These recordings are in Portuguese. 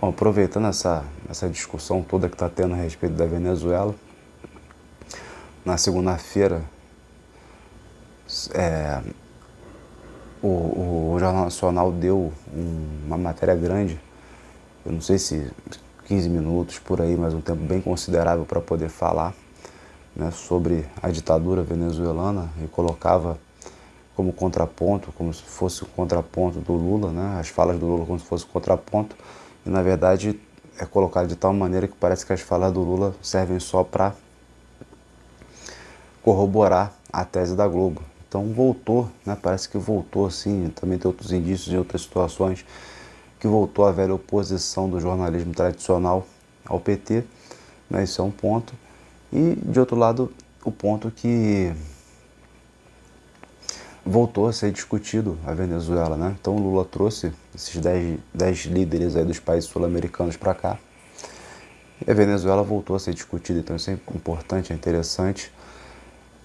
Bom, aproveitando essa discussão toda que está tendo a respeito da Venezuela, na segunda-feira, o Jornal Nacional deu uma matéria grande, eu não sei se 15 minutos por aí, mas um tempo bem considerável para poder falar, né, sobre a ditadura venezuelana, e colocava como contraponto, como se fosse o contraponto do Lula, né, as falas do Lula como se fosse o contraponto, e na verdade é colocado de tal maneira que parece que as falas do Lula servem só para corroborar a tese da Globo. Então voltou, né, parece que voltou assim, também tem outros indícios em outras situações, que voltou a velha oposição do jornalismo tradicional ao PT, né, isso é um ponto. E de outro lado, o ponto que voltou a ser discutido a Venezuela, né? Então o Lula trouxe esses 10 líderes aí dos países sul-americanos para cá, e a Venezuela voltou a ser discutida, então isso é importante, é interessante.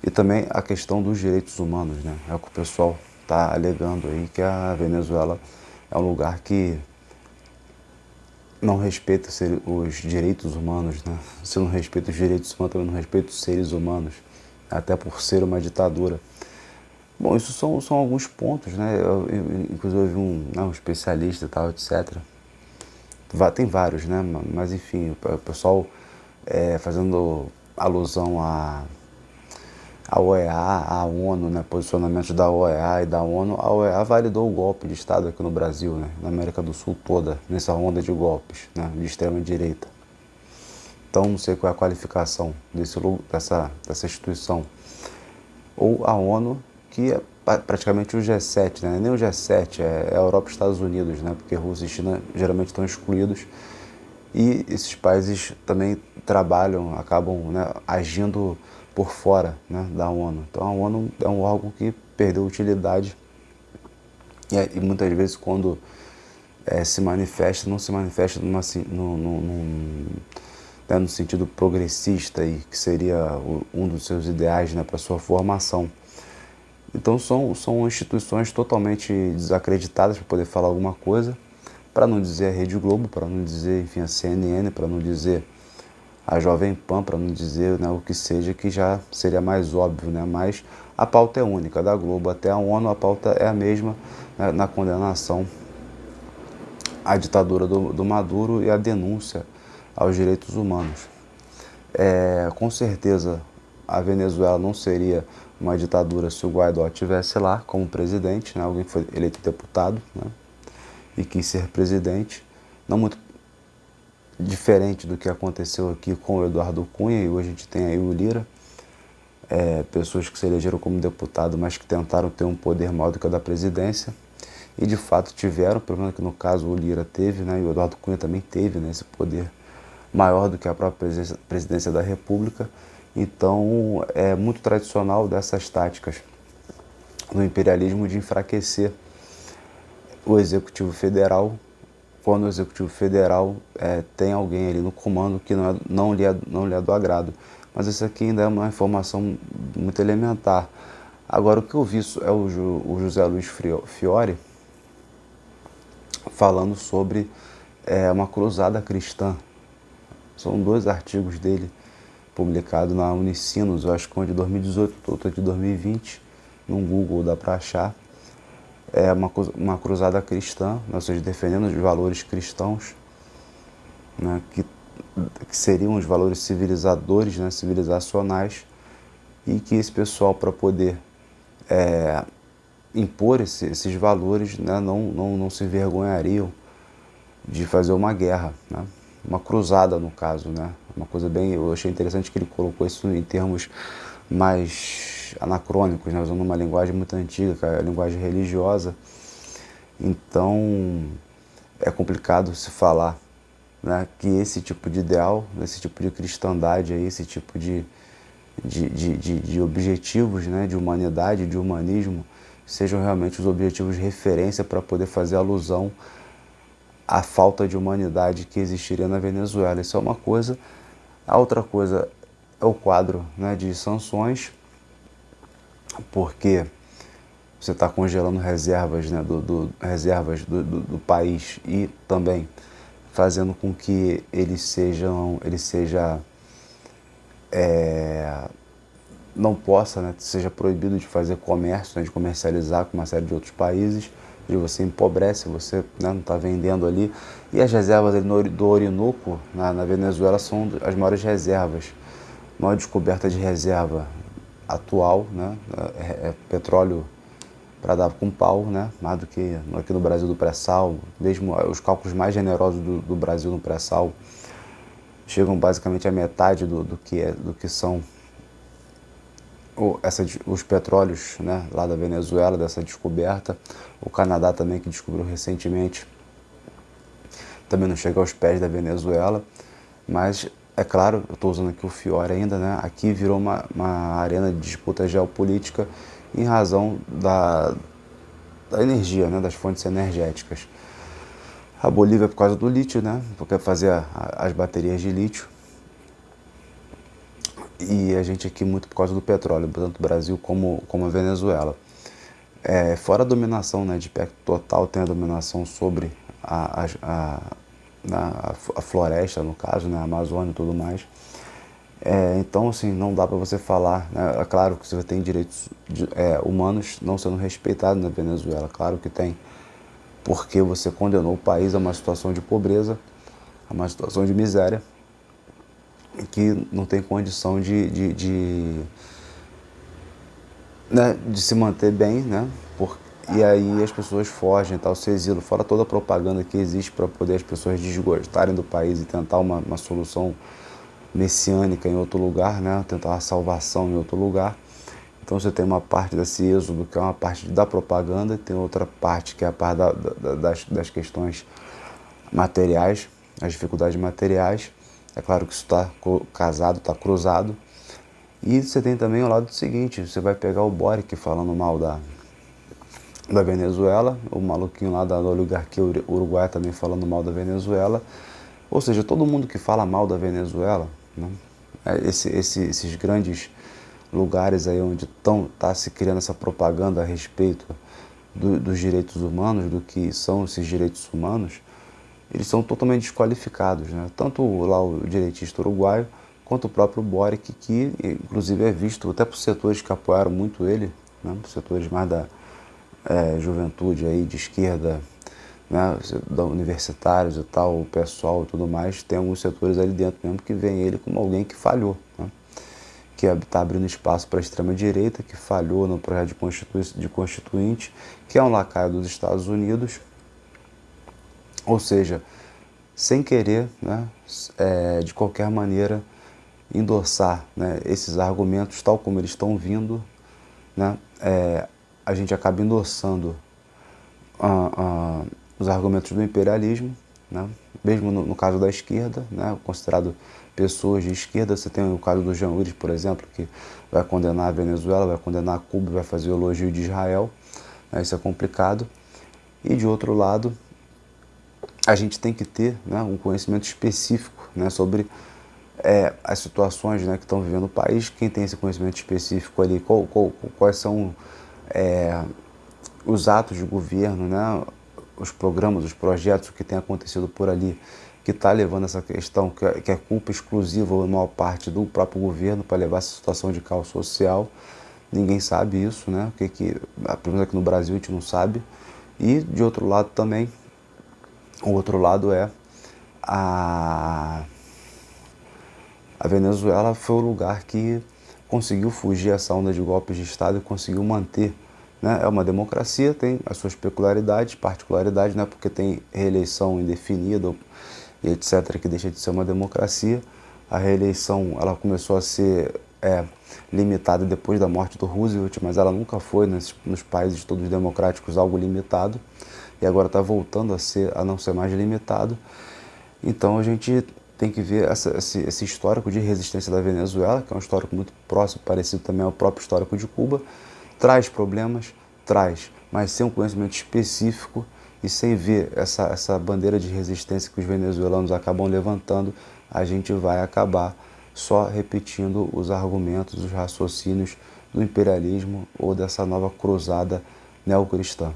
E também a questão dos direitos humanos, né? É o que o pessoal está alegando aí, que a Venezuela é um lugar que não respeita os direitos humanos, né? Se não respeita os direitos humanos, também não respeita os seres humanos, até por ser uma ditadura. Bom, isso são alguns pontos, né? Inclusive eu vi um especialista e tal, etc. Tem vários, né? Mas enfim, o pessoal fazendo alusão a OEA, a ONU, né, posicionamentos da OEA e da ONU. A OEA validou o golpe de Estado aqui no Brasil, né, na América do Sul toda, nessa onda de golpes, né, de extrema direita. Então não sei qual é a qualificação dessa instituição. Ou a ONU, que é praticamente o G7, né, nem o G7, é a Europa e Estados Unidos, né, porque Rússia e China geralmente estão excluídos. E esses países também trabalham, acabam, né, agindo por fora, né, da ONU. Então a ONU é um órgão que perdeu utilidade e muitas vezes quando se manifesta, não se manifesta né, no sentido progressista, e que seria um dos seus ideais, né, para sua formação. Então são instituições totalmente desacreditadas para poder falar alguma coisa, para não dizer a Rede Globo, para não dizer, enfim, a CNN, para não dizer a Jovem Pan, para não dizer, né, o que seja, que já seria mais óbvio, né? Mas a pauta é única, da Globo até a ONU, a pauta é a mesma, né, na condenação à ditadura do Maduro e a denúncia aos direitos humanos. Com certeza a Venezuela não seria uma ditadura se o Guaidó estivesse lá como presidente, né? Alguém que foi eleito deputado, né, e quis ser presidente, não muito diferente do que aconteceu aqui com o Eduardo Cunha, e hoje a gente tem aí o Lira, pessoas que se elegeram como deputado, mas que tentaram ter um poder maior do que o da presidência, e de fato tiveram, pelo menos que no caso o Lira teve, né, e o Eduardo Cunha também teve, né, esse poder maior do que a própria presidência da República. Então é muito tradicional dessas táticas no imperialismo de enfraquecer o Executivo Federal, quando o Executivo Federal tem alguém ali no comando que não lhe é do agrado. Mas isso aqui ainda é uma informação muito elementar. Agora, o que eu vi é o José Luiz Fiore falando sobre uma cruzada cristã. São 2 artigos dele publicados na Unicinos, eu acho que um é de 2018, outro é de 2020, no Google dá para achar. É uma cruzada cristã, ou seja, defendendo os valores cristãos, né, que seriam os valores civilizadores, né, civilizacionais, e que esse pessoal, para poder impor esses valores, né, não se envergonhariam de fazer uma guerra, né, uma cruzada no caso, né, uma coisa bem, eu achei interessante que ele colocou isso em termos mais anacrônicos, né, usando uma linguagem muito antiga, que é a linguagem religiosa. Então é complicado se falar, né, que esse tipo de ideal, esse tipo de cristandade, esse tipo de objetivos, né, de humanidade, de humanismo, sejam realmente os objetivos de referência para poder fazer alusão à falta de humanidade que existiria na Venezuela. Isso é uma coisa. A outra coisa é o quadro, né, de sanções, porque você está congelando reservas, né, reservas do país, e também fazendo com que ele seja não possa, né, seja proibido de fazer comércio, né, de comercializar com uma série de outros países, e você empobrece, você, né, não está vendendo ali. E as reservas ali do Orinoco, na Venezuela, são as maiores reservas. A maior descoberta de reserva atual, né, é petróleo para dar com pau, né, mais do que aqui no Brasil do pré-sal. Mesmo os cálculos mais generosos do Brasil no pré-sal chegam basicamente à metade do que são os petróleos, né, lá da Venezuela, dessa descoberta. O Canadá também, que descobriu recentemente, também não chega aos pés da Venezuela. Mas, é claro, eu estou usando aqui o Fiore ainda, né, aqui virou uma arena de disputa geopolítica em razão da energia, né, das fontes energéticas. A Bolívia por causa do lítio, né, porque fazer as baterias de lítio. E a gente aqui muito por causa do petróleo, tanto o Brasil como a Venezuela. Fora a dominação, né, de perto total, tem a dominação sobre a floresta, no caso, né, a Amazônia e tudo mais. Então, assim, não dá para você falar, né, é claro que você tem direitos humanos não sendo respeitados na Venezuela, claro que tem, porque você condenou o país a uma situação de pobreza, a uma situação de miséria, que não tem condição né, de se manter bem, né? E aí as pessoas fogem, tal, se exilam, fora toda a propaganda que existe para poder as pessoas desgostarem do país e tentar uma solução messiânica em outro lugar, né? Tentar uma salvação em outro lugar. Então você tem uma parte desse êxodo que é uma parte da propaganda, e tem outra parte que é a parte das questões materiais, as dificuldades materiais. É claro que isso está casado, está cruzado. E você tem também o lado seguinte, você vai pegar o Boric falando mal da Venezuela, o maluquinho lá da oligarquia uruguaia também falando mal da Venezuela. Ou seja, todo mundo que fala mal da Venezuela, né, esses grandes lugares aí onde está se criando essa propaganda a respeito dos direitos humanos, do que são esses direitos humanos, eles são totalmente desqualificados, né? Tanto lá o direitista uruguaio, quanto o próprio Boric, que inclusive é visto até por setores que apoiaram muito ele, né? Setores mais da juventude aí, de esquerda, né? Universitários e tal, o pessoal e tudo mais, tem alguns setores ali dentro mesmo que veem ele como alguém que falhou, né? Que está abrindo espaço para a extrema-direita, que falhou no projeto de constituinte, que é um lacaio dos Estados Unidos, ou seja, sem querer, né, de qualquer maneira, endossar, né, esses argumentos tal como eles estão vindo, né, a gente acaba endossando os argumentos do imperialismo, né, mesmo no caso da esquerda, né, considerado pessoas de esquerda. Você tem o caso do Jean Willis, por exemplo, que vai condenar a Venezuela, vai condenar Cuba, vai fazer o elogio de Israel, né, isso é complicado. E de outro lado, a gente tem que ter, né, um conhecimento específico, né, sobre as situações, né, que estão vivendo o país. Quem tem esse conhecimento específico ali, quais são os atos de governo, né, os programas, os projetos, o que tem acontecido por ali, que está levando essa questão, que é culpa exclusiva ou maior parte do próprio governo para levar essa situação de caos social. Ninguém sabe isso, né? Pelo menos aqui no Brasil a gente não sabe. E de outro lado também, o outro lado é a Venezuela foi o lugar que conseguiu fugir essa onda de golpes de Estado e conseguiu manter, né? É uma democracia, tem as suas peculiaridades, particularidades, né? Porque tem reeleição indefinida e etc., que deixa de ser uma democracia. A reeleição ela começou a ser limitada depois da morte do Roosevelt, mas ela nunca foi nos países todos democráticos algo limitado, e agora está voltando a não ser mais limitado. Então a gente tem que ver esse histórico de resistência da Venezuela, que é um histórico muito próximo, parecido também ao próprio histórico de Cuba. Traz problemas, traz, mas sem um conhecimento específico e sem ver essa bandeira de resistência que os venezuelanos acabam levantando, a gente vai acabar só repetindo os argumentos, os raciocínios do imperialismo ou dessa nova cruzada neocristã.